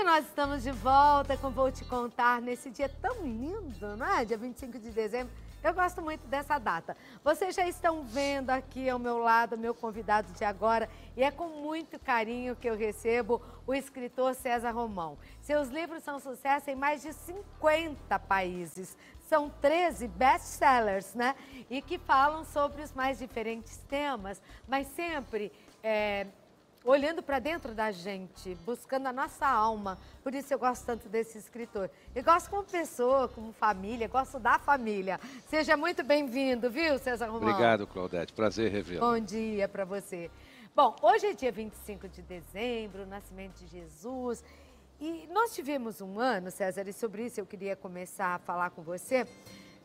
E nós estamos de volta com Vou Te Contar nesse dia tão lindo, não é? Dia 25 de dezembro. Eu gosto muito dessa data. Vocês já estão vendo aqui ao meu lado, meu convidado de agora, e é com muito carinho que eu recebo o escritor César Romão. Seus livros são sucesso em mais de 50 países. São 13 best-sellers, né? E que falam sobre os mais diferentes temas, mas sempre olhando para dentro da gente, buscando a nossa alma. Por isso eu gosto tanto desse escritor. Eu gosto como pessoa, como família, gosto da família. Seja muito bem-vindo, viu, César Romão? Obrigado, Claudete. Prazer revê-lo. Bom dia para você. Bom, hoje é dia 25 de dezembro, o nascimento de Jesus. E nós tivemos um ano, César, e sobre isso eu queria começar a falar com você,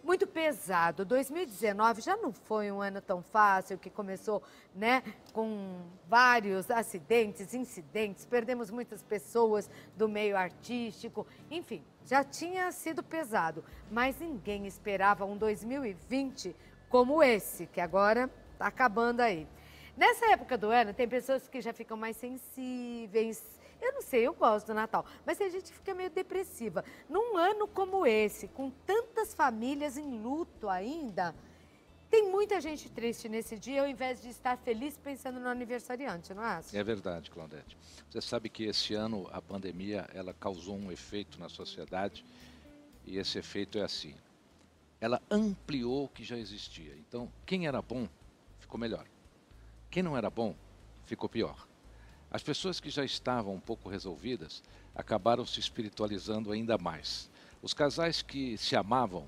muito pesado. 2019 já não foi um ano tão fácil, que começou, né, com vários acidentes, incidentes, perdemos muitas pessoas do meio artístico, enfim, já tinha sido pesado, mas ninguém esperava um 2020 como esse, que agora está acabando aí. Nessa época do ano, tem pessoas que já ficam mais sensíveis. Eu não sei, eu gosto do Natal, mas a gente fica meio depressiva. Num ano como esse, com tantas famílias em luto ainda, tem muita gente triste nesse dia, ao invés de estar feliz pensando no aniversariante, não é? É verdade, Claudete. Você sabe que esse ano a pandemia ela causou um efeito na sociedade, e esse efeito é assim. Ela ampliou o que já existia. Então, quem era bom, ficou melhor. Quem não era bom, ficou pior. As pessoas que já estavam um pouco resolvidas acabaram se espiritualizando ainda mais. Os casais que se amavam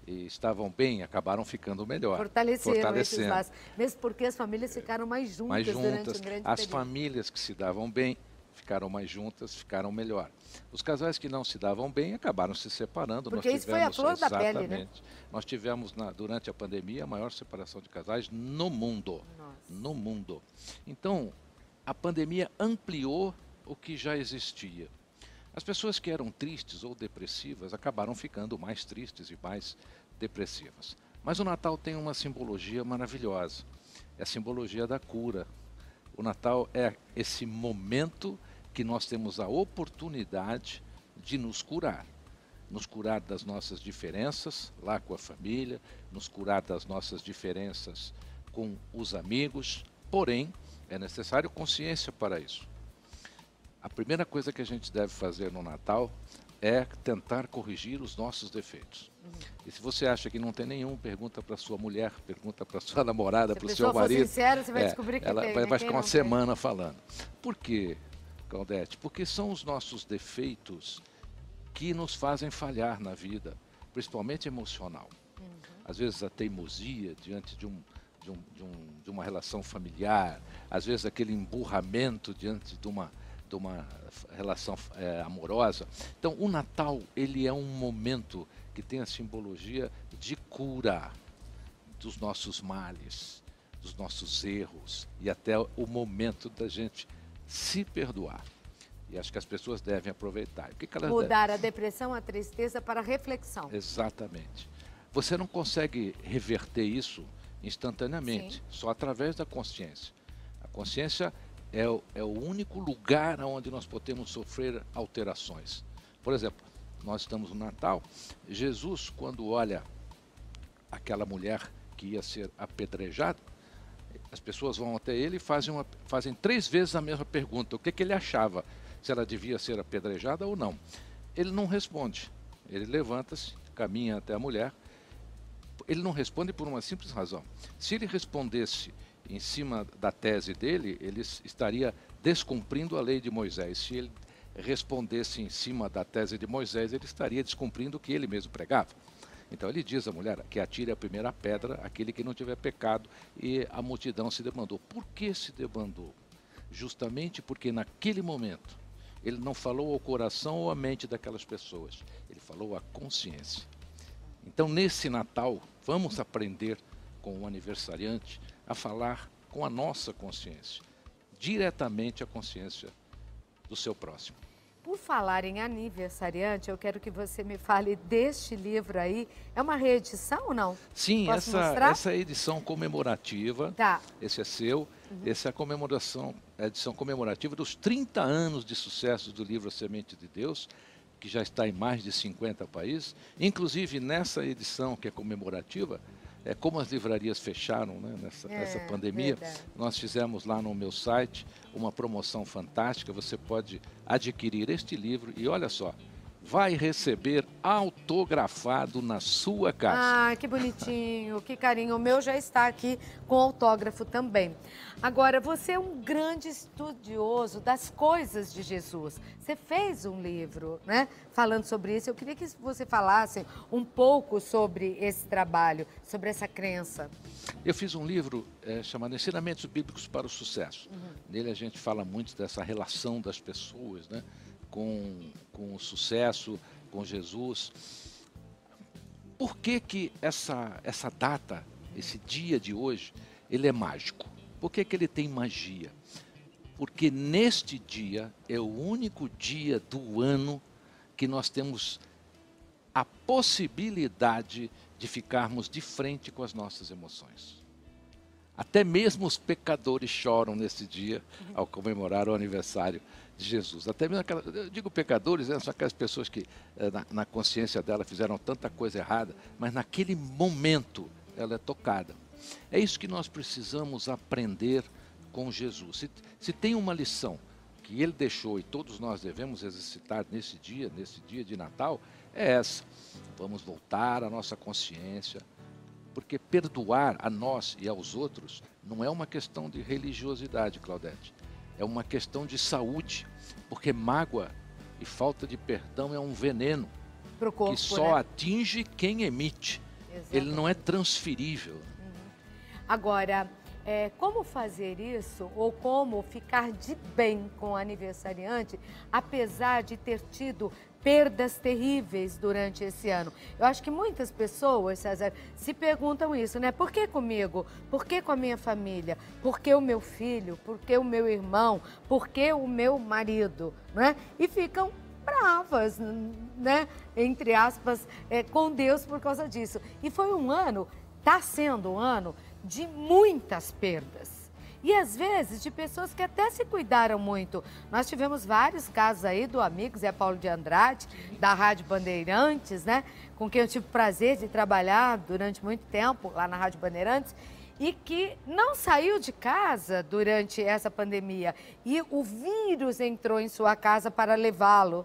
e estavam bem acabaram ficando melhor. Fortalecendo esses laços. Mesmo porque as famílias ficaram mais juntas durante um grande As período. famílias que se davam bem ficaram mais juntas, ficaram melhor. Os casais que não se davam bem acabaram se separando. Porque isso foi a flor da pele, né? Nós tivemos, durante a pandemia, a maior separação de casais no mundo. Nossa. No mundo. Então, a pandemia ampliou o que já existia. As pessoas que eram tristes ou depressivas acabaram ficando mais tristes e mais depressivas. Mas o Natal tem uma simbologia maravilhosa. É a simbologia da cura. O Natal é esse momento que nós temos a oportunidade de nos curar. Nos curar das nossas diferenças lá com a família, nos curar das nossas diferenças com os amigos, porém, é necessário consciência para isso. A primeira coisa que a gente deve fazer no Natal é tentar corrigir os nossos defeitos. E se você acha que não tem nenhum, pergunta para sua mulher, pergunta para sua namorada, para o seu marido. Se sincero, você vai descobrir que ela tem. vai ficar uma semana falando. Por quê, Claudete? Porque são os nossos defeitos que nos fazem falhar na vida, principalmente emocional. Às vezes a teimosia diante de uma relação familiar, às vezes aquele emburramento diante de uma relação amorosa. Então, o Natal, ele é um momento que tem a simbologia de cura dos nossos males, dos nossos erros, e até o momento da gente se perdoar. E acho que as pessoas devem aproveitar. O que elas mudar a depressão, a tristeza para a reflexão. Exatamente. Você não consegue reverter isso instantaneamente, só através da consciência. A consciência é o único lugar onde nós podemos sofrer alterações. Por exemplo, nós estamos no Natal, Jesus, quando olha aquela mulher que ia ser apedrejada, as pessoas vão até ele e fazem 3 vezes a mesma pergunta, o que ele achava, se ela devia ser apedrejada ou não. Ele não responde, ele levanta-se, caminha até a mulher. Ele não responde por uma simples razão. Se ele respondesse em cima da tese dele, ele estaria descumprindo a lei de Moisés. Se ele respondesse em cima da tese de Moisés, ele estaria descumprindo o que ele mesmo pregava. Então ele diz à mulher que atire a primeira pedra aquele que não tiver pecado, e a multidão se debandou. Por que se debandou? Justamente porque naquele momento ele não falou ao coração ou à mente daquelas pessoas, ele falou à consciência. Então, nesse Natal, vamos aprender com o aniversariante a falar com a nossa consciência, diretamente a consciência do seu próximo. Por falar em aniversariante, eu quero que você me fale deste livro aí. É uma reedição ou não? Sim, essa edição comemorativa, tá. Esse é seu, essa é a comemoração a edição comemorativa dos 30 anos de sucesso do livro A Semente de Deus, que já está em mais de 50 países. Inclusive, nessa edição que é comemorativa, como as livrarias fecharam, né, nessa pandemia, verdade. nós fizemos lá no meu site uma promoção fantástica. Você pode adquirir este livro e olha só, vai receber autografado na sua casa. Ah, que bonitinho, que carinho. O meu já está aqui com autógrafo também. Agora, você é um grande estudioso das coisas de Jesus. Você fez um livro, né, falando sobre isso. Eu queria que você falasse um pouco sobre esse trabalho, sobre essa crença. Eu fiz um livro chamado Ensinamentos Bíblicos para o Sucesso. Nele a gente fala muito dessa relação das pessoas, né, com o sucesso, com Jesus. Por que essa data, esse dia de hoje, ele é mágico? Por que ele tem magia? Porque neste dia é o único dia do ano que nós temos a possibilidade de ficarmos de frente com as nossas emoções. Até mesmo os pecadores choram nesse dia ao comemorar o aniversário de Jesus. Até mesmo eu digo pecadores, são aquelas pessoas que na consciência dela fizeram tanta coisa errada, mas naquele momento ela é tocada. É isso que nós precisamos aprender com Jesus. Se tem uma lição que ele deixou e todos nós devemos exercitar nesse dia de Natal, é essa. Vamos voltar à nossa consciência, porque perdoar a nós e aos outros não é uma questão de religiosidade, Claudete. É uma questão de saúde, porque mágoa e falta de perdão é um veneno Pro corpo, que só né? atinge quem emite. Exatamente. Ele não é transferível. Agora, como fazer isso ou como ficar de bem com o aniversariante, apesar de ter tido perdas terríveis durante esse ano? Eu acho que muitas pessoas, César, se perguntam isso, né? Por que comigo? Por que com a minha família? Por que o meu filho? Por que o meu irmão? Por que o meu marido? Né? E ficam bravas, né? Entre aspas, com Deus por causa disso. E foi um ano, está sendo um ano de muitas perdas. E às vezes de pessoas que até se cuidaram muito. Nós tivemos vários casos aí do amigo Zé Paulo de Andrade, da Rádio Bandeirantes, né? Com quem eu tive o prazer de trabalhar durante muito tempo lá na Rádio Bandeirantes, e que não saiu de casa durante essa pandemia. E o vírus entrou em sua casa para levá-lo.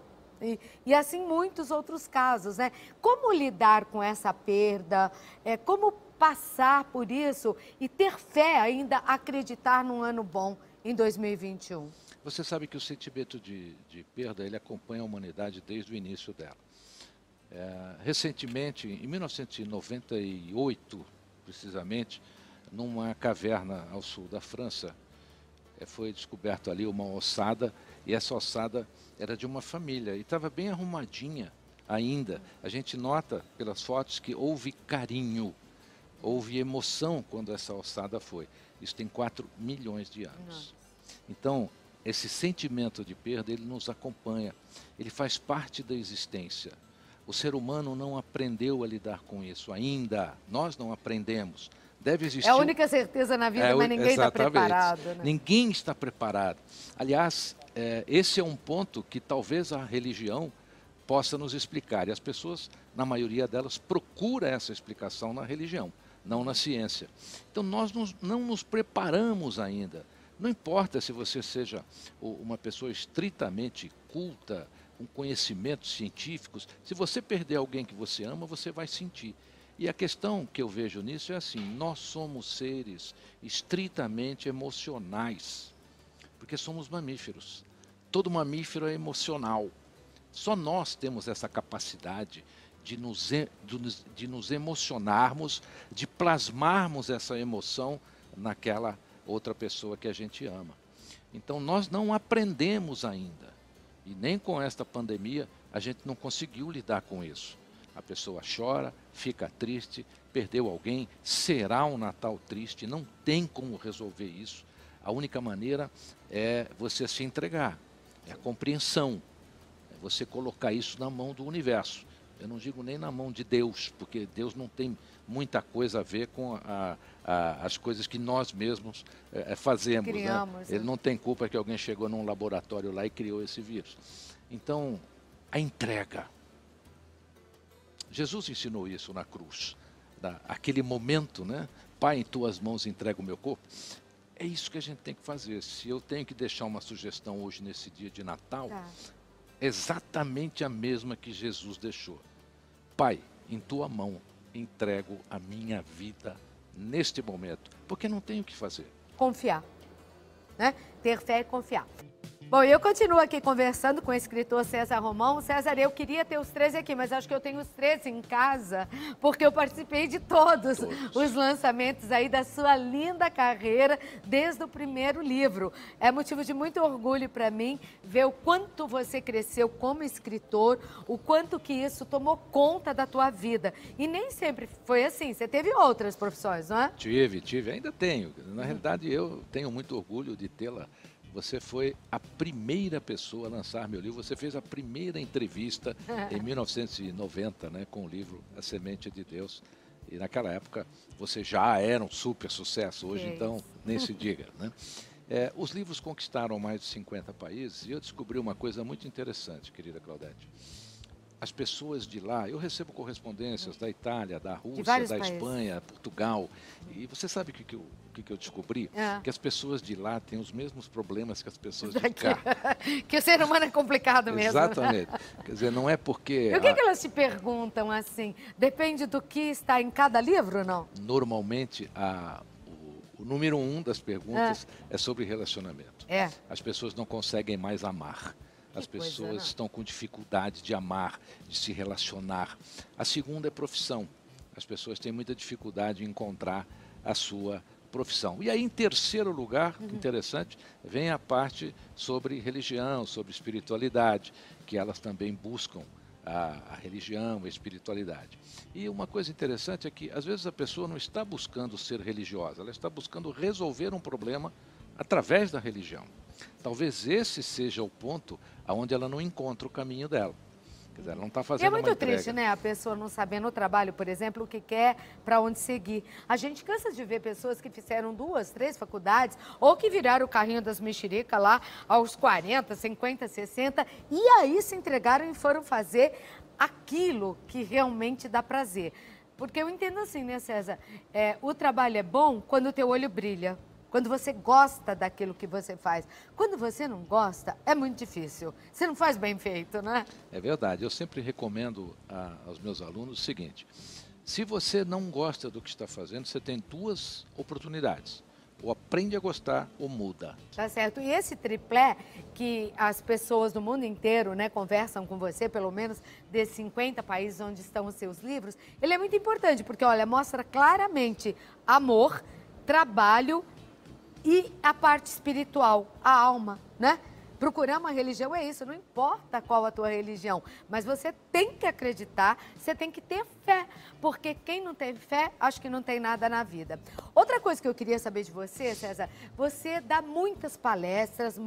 E assim muitos outros casos, né? Como lidar com essa perda? Como passar por isso e ter fé ainda, acreditar num ano bom em 2021? Você sabe que o sentimento de perda, ele acompanha a humanidade desde o início dela. Recentemente, em 1998, precisamente, numa caverna ao sul da França, foi descoberto ali uma ossada, e essa ossada era de uma família, e estava bem arrumadinha ainda. A gente nota pelas fotos que houve carinho, houve emoção quando essa ossada foi. Isso tem 4 milhões de anos. Então, esse sentimento de perda, ele nos acompanha, ele faz parte da existência. O ser humano não aprendeu a lidar com isso ainda, nós não aprendemos. Deve existir... É a única certeza na vida, mas ninguém está preparado. Né? Ninguém está preparado. Aliás, esse é um ponto que talvez a religião possa nos explicar. E as pessoas, na maioria delas, procuram essa explicação na religião, não na ciência. Então, nós não nos preparamos ainda. Não importa se você seja uma pessoa estritamente culta, com conhecimentos científicos, se você perder alguém que você ama, você vai sentir. E a questão que eu vejo nisso é assim, nós somos seres estritamente emocionais, porque somos mamíferos. Todo mamífero é emocional. Só nós temos essa capacidade de nos emocionarmos, de plasmarmos essa emoção naquela outra pessoa que a gente ama. Então nós não aprendemos ainda. E nem com esta pandemia a gente não conseguiu lidar com isso. A pessoa chora, fica triste, perdeu alguém, será um Natal triste, não tem como resolver isso. A única maneira é você se entregar, é a compreensão, é você colocar isso na mão do universo. Eu não digo nem na mão de Deus, porque Deus não tem muita coisa a ver com as coisas que nós mesmos fazemos. Criamos, né? Ele não tem culpa que alguém chegou num laboratório lá e criou esse vírus. Então, a entrega. Jesus ensinou isso na cruz. Aquele momento, né? Pai, em tuas mãos entrego o meu corpo. É isso que a gente tem que fazer. Se eu tenho que deixar uma sugestão hoje nesse dia de Natal, exatamente a mesma que Jesus deixou. Pai, em tua mão entrego a minha vida neste momento, porque não tenho o que fazer. Confiar, né? Ter fé e confiar. Bom, eu continuo aqui conversando com o escritor César Romão. César, eu queria ter os 13 aqui, mas acho que eu tenho os 13 em casa, porque eu participei de todos os lançamentos aí da sua linda carreira, desde o primeiro livro. É motivo de muito orgulho para mim ver o quanto você cresceu como escritor, o quanto que isso tomou conta da tua vida. E nem sempre foi assim, você teve outras profissões, não é? Tive, ainda tenho. Na realidade, eu tenho muito orgulho de tê-la. Você foi a primeira pessoa a lançar meu livro. Você fez a primeira entrevista em 1990, né, com o livro A Semente de Deus. E naquela época você já era um super sucesso. Hoje, então, nem se diga. Né? Os livros conquistaram mais de 50 países e eu descobri uma coisa muito interessante, querida Claudete. As pessoas de lá, eu recebo correspondências da Itália, da Rússia, da Espanha, Portugal. E você sabe o que eu descobri? Que as pessoas de lá têm os mesmos problemas que as pessoas de cá. Que o ser humano é complicado mesmo. Exatamente. Quer dizer, não é porque... E o que elas te perguntam assim? Depende do que está em cada livro, não? Normalmente, o número 1 das perguntas é sobre relacionamento. As pessoas não conseguem mais amar. As pessoas estão com dificuldade de amar, de se relacionar. A segunda é profissão. As pessoas têm muita dificuldade em encontrar a sua profissão. E aí, em terceiro lugar, interessante, vem a parte sobre religião, sobre espiritualidade, que elas também buscam a religião, a espiritualidade. E uma coisa interessante é que, às vezes, a pessoa não está buscando ser religiosa, ela está buscando resolver um problema através da religião. Talvez esse seja o ponto onde ela não encontra o caminho dela. Quer dizer, ela não está fazendo uma entrega. É muito triste, né? A pessoa não saber no trabalho, por exemplo, o que quer, para onde seguir. A gente cansa de ver pessoas que fizeram 2, 3 faculdades ou que viraram o carrinho das mexericas lá aos 40, 50, 60 e aí se entregaram e foram fazer aquilo que realmente dá prazer. Porque eu entendo assim, né, César? O trabalho é bom quando o teu olho brilha. Quando você gosta daquilo que você faz. Quando você não gosta, é muito difícil. Você não faz bem feito, né? É verdade. Eu sempre recomendo aos meus alunos o seguinte. Se você não gosta do que está fazendo, você tem 2 oportunidades. Ou aprende a gostar ou muda. Tá certo. E esse triplé que as pessoas do mundo inteiro, né, conversam com você, pelo menos desses 50 países onde estão os seus livros, ele é muito importante, porque, olha, mostra claramente amor, trabalho e a parte espiritual, a alma, né? Procurar uma religião é isso, não importa qual a tua religião, mas você tem que acreditar, você tem que ter fé, porque quem não tem fé, acho que não tem nada na vida. Outra coisa que eu queria saber de você, César, você dá muitas palestras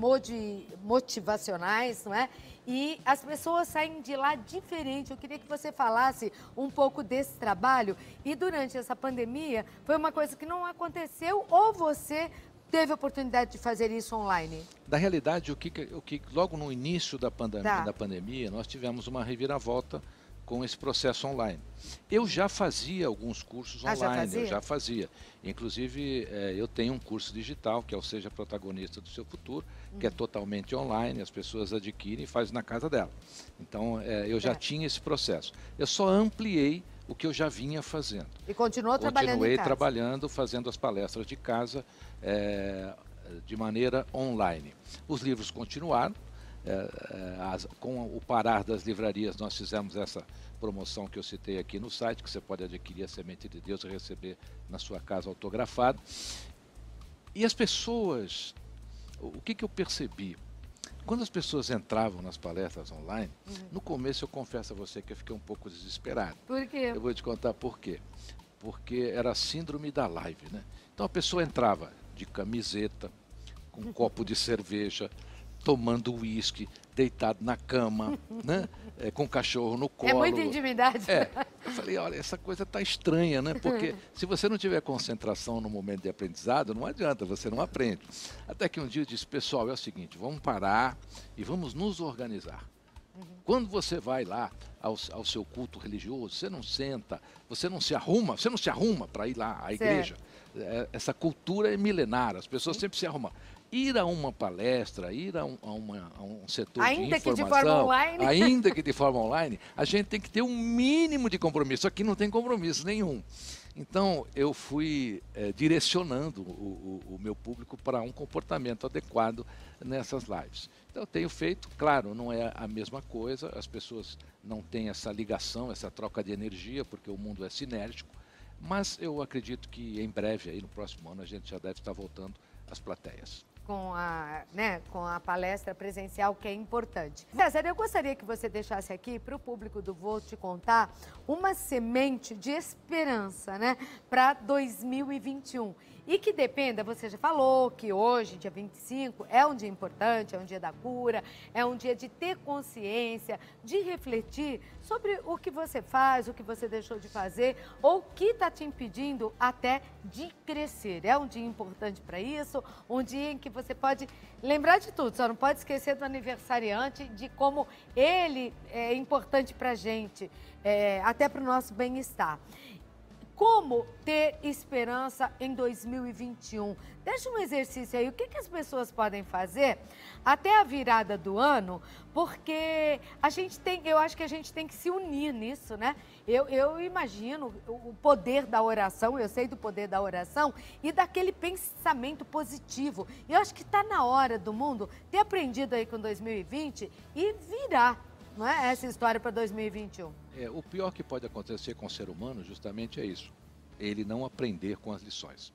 motivacionais, não é? E as pessoas saem de lá diferente. Eu queria que você falasse um pouco desse trabalho. E durante essa pandemia, foi uma coisa que não aconteceu ou você teve a oportunidade de fazer isso online? Na realidade, o que logo no início da pandemia, nós tivemos uma reviravolta com esse processo online. Eu já fazia alguns cursos online, eu já fazia. Inclusive, eu tenho um curso digital, que é o Seja Protagonista do Seu Futuro, que é totalmente online, as pessoas adquirem e fazem na casa dela. Então, eu já tinha esse processo. Eu só ampliei o que eu já vinha fazendo. E continuou trabalhando em casa? Continuei trabalhando, fazendo as palestras de casa de maneira online. Os livros continuaram. Com o parar das livrarias, nós fizemos essa promoção que eu citei aqui no site, que você pode adquirir a Semente de Deus e receber na sua casa autografado. E as pessoas, o que eu percebi? Quando as pessoas entravam nas palestras online, no começo eu confesso a você que eu fiquei um pouco desesperado. Por quê? Eu vou te contar por quê. Porque era a síndrome da live, né? Então a pessoa entrava de camiseta, com um copo de cerveja, tomando uísque, deitado na cama, né? Com o cachorro no colo. É muita intimidade. Eu falei, olha, essa coisa está estranha, né? Porque se você não tiver concentração no momento de aprendizado, não adianta, você não aprende. Até que um dia eu disse, pessoal, é o seguinte, vamos parar e vamos nos organizar. Quando você vai lá ao seu culto religioso, você não senta, você não se arruma para ir lá à igreja. Essa cultura é milenar, as pessoas sempre se arrumam. Ir a uma palestra, ir a um setor de informação, que de forma online. ainda que de forma online, a gente tem que ter um mínimo de compromisso. Aqui não tem compromisso nenhum. Então, eu fui direcionando o meu público para um comportamento adequado nessas lives. Então, eu tenho feito, claro, não é a mesma coisa, as pessoas não têm essa ligação, essa troca de energia, porque o mundo é sinérgico, mas eu acredito que em breve, aí no próximo ano, a gente já deve estar voltando às plateias. Com a palestra presencial, que é importante. César, eu gostaria que você deixasse aqui para o público do Vou Te Contar uma semente de esperança, né, para 2021. E que dependa, você já falou que hoje, dia 25, é um dia importante, é um dia da cura, é um dia de ter consciência, de refletir sobre o que você faz, o que você deixou de fazer, ou o que está te impedindo até de crescer. É um dia importante para isso, um dia em que você pode lembrar de tudo, só não pode esquecer do aniversariante, de como ele é importante para a gente, até para o nosso bem-estar. Como ter esperança em 2021? Deixa um exercício aí, o que as pessoas podem fazer até a virada do ano, porque eu acho que a gente tem que se unir nisso, né? Eu imagino o poder da oração, eu sei do poder da oração e daquele pensamento positivo. E eu acho que está na hora do mundo ter aprendido aí com 2020 e virar, não é, essa história para 2021. O pior que pode acontecer com o ser humano justamente é isso, ele não aprender com as lições.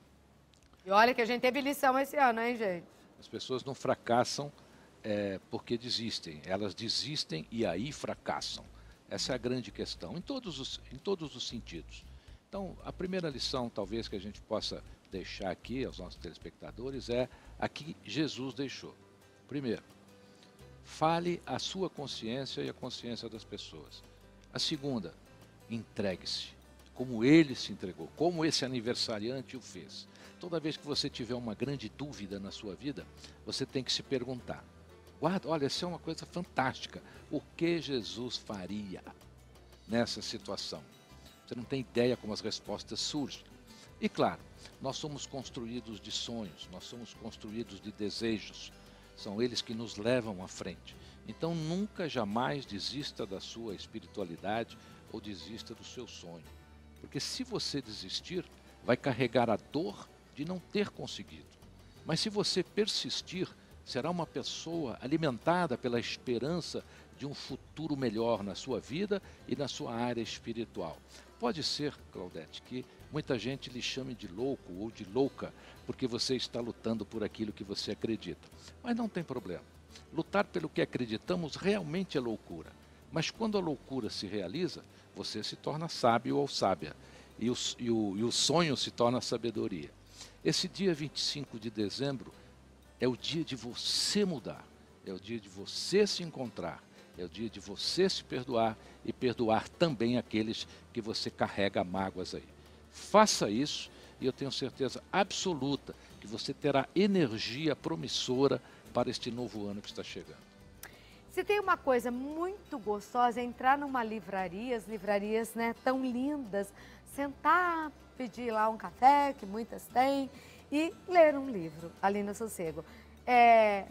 E olha que a gente teve lição esse ano, hein, gente? As pessoas não fracassam porque desistem, elas desistem e aí fracassam. Essa é a grande questão, em todos os sentidos. Então, a primeira lição, talvez, que a gente possa deixar aqui aos nossos telespectadores é a que Jesus deixou. Primeiro, fale a sua consciência e a consciência das pessoas. A segunda, entregue-se, como ele se entregou, como esse aniversariante o fez. Toda vez que você tiver uma grande dúvida na sua vida, você tem que se perguntar, olha, essa é uma coisa fantástica, o que Jesus faria nessa situação? Você não tem ideia como as respostas surgem. E claro, nós somos construídos de sonhos, nós somos construídos de desejos, são eles que nos levam à frente. Então nunca, jamais desista da sua espiritualidade ou desista do seu sonho. Porque se você desistir, vai carregar a dor de não ter conseguido. Mas se você persistir, será uma pessoa alimentada pela esperança de um futuro melhor na sua vida e na sua área espiritual. Pode ser, Claudete, que muita gente lhe chame de louco ou de louca, porque você está lutando por aquilo que você acredita. Mas não tem problema. Lutar pelo que acreditamos realmente é loucura. Mas quando a loucura se realiza, você se torna sábio ou sábia. E o sonho se torna sabedoria. Esse dia 25 de dezembro é o dia de você mudar. É o dia de você se encontrar. É o dia de você se perdoar e perdoar também aqueles que você carrega mágoas aí. Faça isso e eu tenho certeza absoluta que você terá energia promissora para este novo ano que está chegando. Se tem uma coisa muito gostosa, é entrar numa livraria, as livrarias, né, tão lindas, sentar, pedir lá um café, que muitas têm, e ler um livro ali no sossego.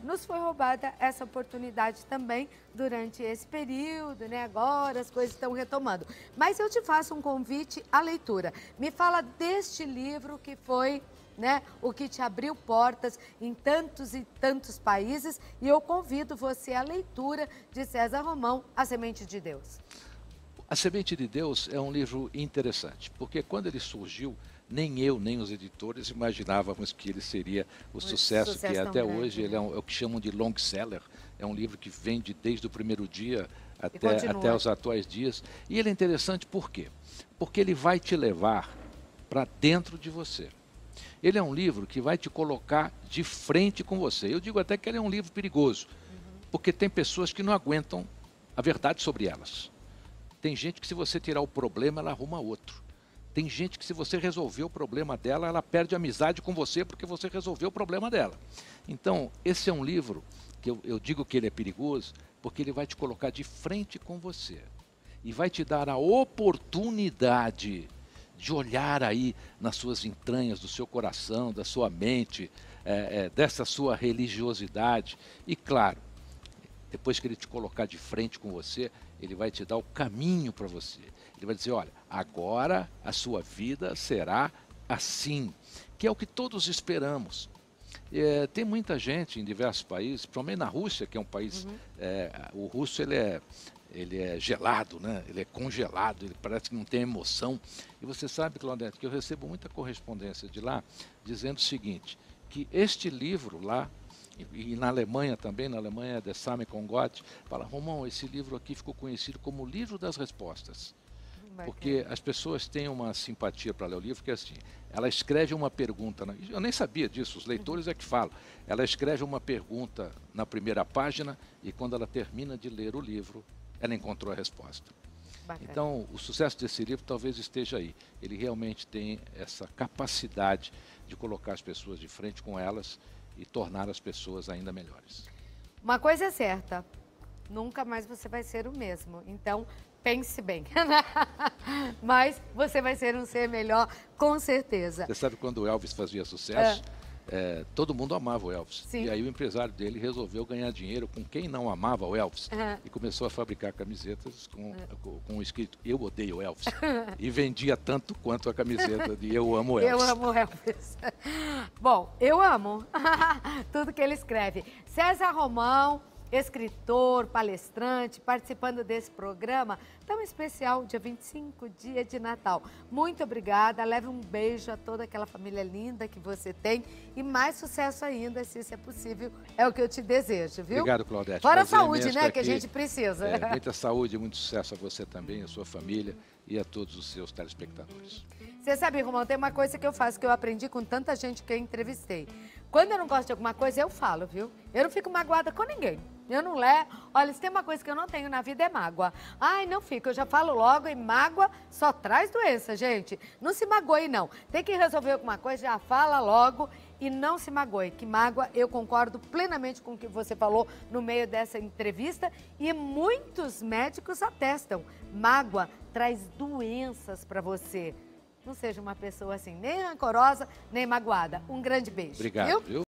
Nos foi roubada essa oportunidade também durante esse período, né? Agora as coisas estão retomando. Mas eu te faço um convite à leitura. Me fala deste livro que foi, né, o que te abriu portas em tantos e tantos países, e eu convido você à leitura de César Romão, A Semente de Deus. A Semente de Deus é um livro interessante, porque quando ele surgiu, nem eu, nem os editores imaginávamos que ele seria o sucesso que é até hoje. Ele é o que chamam de long seller, é um livro que vende desde o primeiro dia até os atuais dias. E ele é interessante por quê? Porque ele vai te levar para dentro de você. Ele é um livro que vai te colocar de frente com você. Eu digo até que ele é um livro perigoso, Porque tem pessoas que não aguentam a verdade sobre elas. Tem gente que se você tirar o problema, ela arruma outro. Tem gente que se você resolver o problema dela, ela perde amizade com você porque você resolveu o problema dela. Então, esse é um livro que eu digo que ele é perigoso, porque ele vai te colocar de frente com você. E vai te dar a oportunidade de olhar aí nas suas entranhas, do seu coração, da sua mente, dessa sua religiosidade. E claro, depois que ele te colocar de frente com você, ele vai te dar o caminho para você. Ele vai dizer, olha, agora a sua vida será assim, que é o que todos esperamos. Tem muita gente em diversos países, principalmente na Rússia, que é um país, o russo ele é gelado, né? Ele é congelado, ele parece que não tem emoção. E você sabe, Claudete, que eu recebo muita correspondência de lá, dizendo o seguinte, que este livro lá, e na Alemanha também, na Alemanha, The Same com God, fala, Romão, esse livro aqui ficou conhecido como o livro das respostas. Porque as pessoas têm uma simpatia para ler o livro, que é assim, ela escreve uma pergunta, eu nem sabia disso, os leitores é que falam, ela escreve uma pergunta na primeira página e quando ela termina de ler o livro, ela encontrou a resposta. Bacana. Então, o sucesso desse livro talvez esteja aí. Ele realmente tem essa capacidade de colocar as pessoas de frente com elas e tornar as pessoas ainda melhores. Uma coisa é certa, nunca mais você vai ser o mesmo. Então, pense bem. Mas você vai ser um ser melhor, com certeza. Você sabe quando o Elvis fazia sucesso? Todo mundo amava o Elvis. Sim. E aí o empresário dele resolveu ganhar dinheiro com quem não amava o Elvis. E começou a fabricar camisetas com o escrito Eu odeio Elvis. E vendia tanto quanto a camiseta de Eu amo Elvis. Eu amo Elvis. Bom, eu amo tudo que ele escreve. César Romão, escritor, palestrante, participando desse programa tão especial, dia 25, dia de Natal. Muito obrigada, leve um beijo a toda aquela família linda que você tem e mais sucesso ainda, se isso é possível, é o que eu te desejo, viu? Obrigado, Claudete. Fora a saúde, né, que a gente precisa. Muita saúde e muito sucesso a você também, a sua família e a todos os seus telespectadores. Você sabe, Romão, tem uma coisa que eu faço, que eu aprendi com tanta gente que eu entrevistei. Quando eu não gosto de alguma coisa, eu falo, viu? Eu não fico magoada com ninguém. Eu não levo. Olha, se tem uma coisa que eu não tenho na vida é mágoa. Ai, não fico, eu já falo logo e mágoa só traz doença, gente. Não se magoe, não. Tem que resolver alguma coisa, já fala logo e não se magoe. Que mágoa, eu concordo plenamente com o que você falou no meio dessa entrevista e muitos médicos atestam. Mágoa traz doenças para você. Não seja uma pessoa assim, nem rancorosa, nem magoada. Um grande beijo. Obrigado, viu?